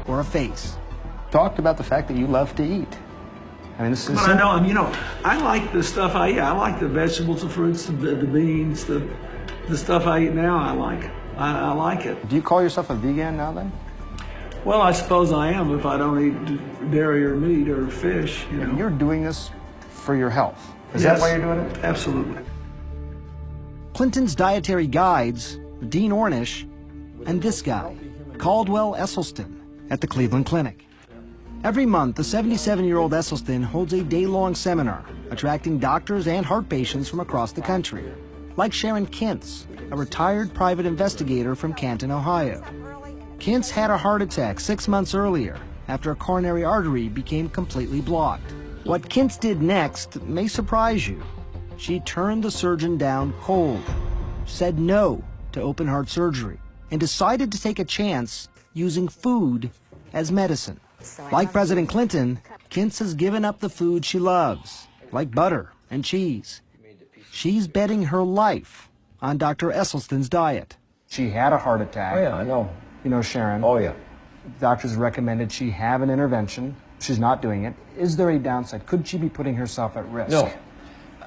or a face. Talked about the fact that you love to eat. I mean, this is. But I know, you know, I like the stuff I eat. I like the vegetables, the fruits, the beans, the stuff I eat now. I like it. I like it. Do you call yourself a vegan now then? Well, I suppose I am if I don't eat dairy or meat or fish. You know. You're doing this for your health. Is Yes, that why you're doing it? Absolutely. Clinton's dietary guides, Dean Ornish, and this guy, Caldwell Esselstyn, at the Cleveland Clinic. Every month, the 77-year-old Esselstyn holds a day-long seminar, attracting doctors and heart patients from across the country, like Sharon Kintz, a retired private investigator from Canton, Ohio. Kintz had a heart attack 6 months earlier after a coronary artery became completely blocked. What Kintz did next may surprise you. She turned the surgeon down cold, said no to open heart surgery, and decided to take a chance using food as medicine. Like President Clinton, Kintz has given up the food she loves, like butter and cheese. She's betting her life on Dr. Esselstyn's diet. She had a heart attack. Oh, yeah, I know. You know Sharon. Oh, yeah. Doctors recommended she have an intervention. She's not doing it. Is there a downside? Could she be putting herself at risk? No.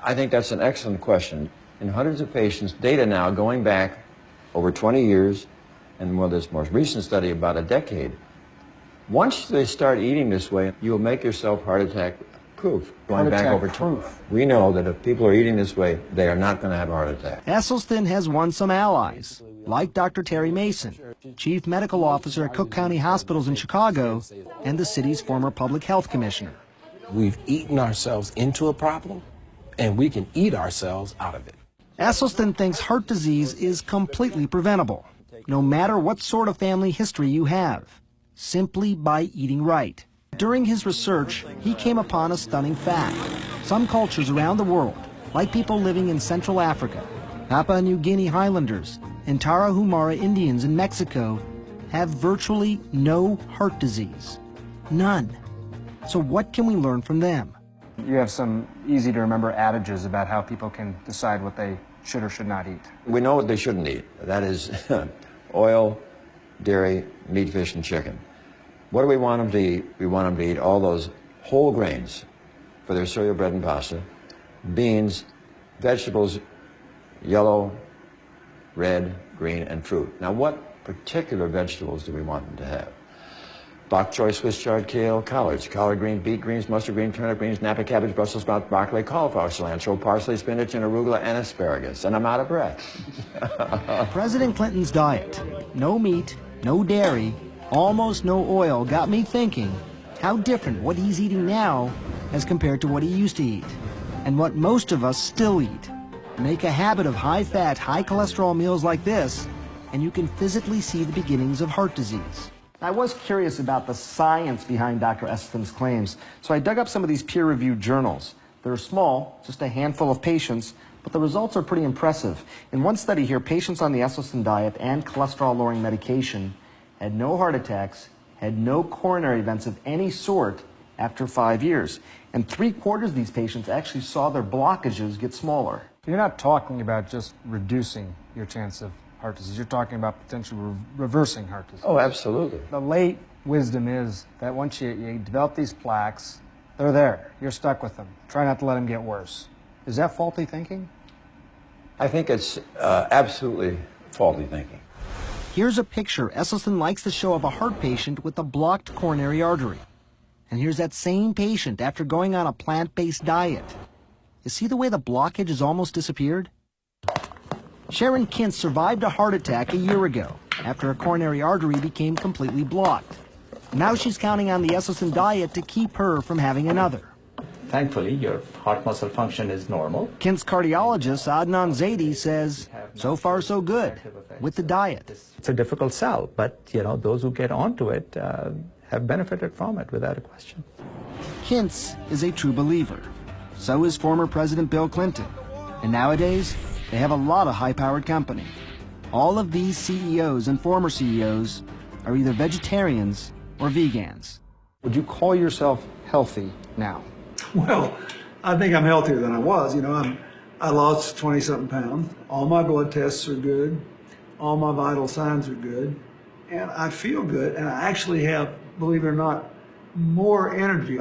I think that's an excellent question. In hundreds of patients, data now going back over 20 years, and well, this most recent study about a decade, once they start eating this way, you will make yourself heart attack proof. Going back over proof. We know that if people are eating this way, they are not going to have a heart attack. Esselstyn has won some allies, like Dr. Terry Mason, Chief Medical Officer at Cook County Hospitals in Chicago, and the city's former public health commissioner. We've eaten ourselves into a problem, and we can eat ourselves out of it. Esselstyn thinks heart disease is completely preventable, no matter what sort of family history you have, simply by eating right. During his research, he came upon a stunning fact. Some cultures around the world, like people living in Central Africa, Papua New Guinea Highlanders, and Tarahumara Indians in Mexico, have virtually no heart disease. None. So what can we learn from them? You have some easy-to-remember adages about how people can decide what they should or should not eat. We know what they shouldn't eat. That is oil, dairy, meat, fish, and chicken. What do we want them to eat? We want them to eat all those whole grains for their cereal, bread, and pasta, beans, vegetables, yellow, red, green, and fruit. Now, what particular vegetables do we want them to have? Bok choy, Swiss chard, kale, collards, collard green, beet greens, mustard green, turnip greens, Napa cabbage, Brussels sprout, broccoli, cauliflower, cilantro, parsley, spinach, and arugula, and asparagus. And I'm out of breath. President Clinton's diet, no meat, no dairy, almost no oil, got me thinking how different what he's eating now as compared to what he used to eat, and what most of us still eat. Make a habit of high-fat, high-cholesterol meals like this, and you can physically see the beginnings of heart disease. I was curious about the science behind Dr. Esselstyn's claims, so I dug up some of these peer-reviewed journals. They're small, just a handful of patients, but the results are pretty impressive. In one study here, patients on the Esselstyn diet and cholesterol-lowering medication had no heart attacks, had no coronary events of any sort after 5 years. And 3/4 of these patients actually saw their blockages get smaller. You're not talking about just reducing your chance of heart disease. You're talking about potentially reversing heart disease. Oh, absolutely. The late wisdom is that once you develop these plaques, they're there. You're stuck with them. Try not to let them get worse. Is that faulty thinking? I think it's absolutely faulty thinking. Here's a picture Esselstyn likes to show of a heart patient with a blocked coronary artery. And here's that same patient after going on a plant-based diet. You see the way the blockage has almost disappeared? Sharon Kintz survived a heart attack a year ago after a coronary artery became completely blocked. Now she's counting on the Esselstyn diet to keep her from having another. Thankfully, your heart muscle function is normal. Kint's cardiologist, Adnan Zaidi, says so far so good with the diet. It's a difficult sell, but those who get onto it have benefited from it without a question. Kintz is a true believer. So is former President Bill Clinton. And nowadays, they have a lot of high-powered company. All of these CEOs and former CEOs are either vegetarians or vegans. Would you call yourself healthy now? Well, I think I'm healthier than I was. I lost 20-something pounds. All my blood tests are good. All my vital signs are good. And I feel good. And I actually have believe it or not, more energy.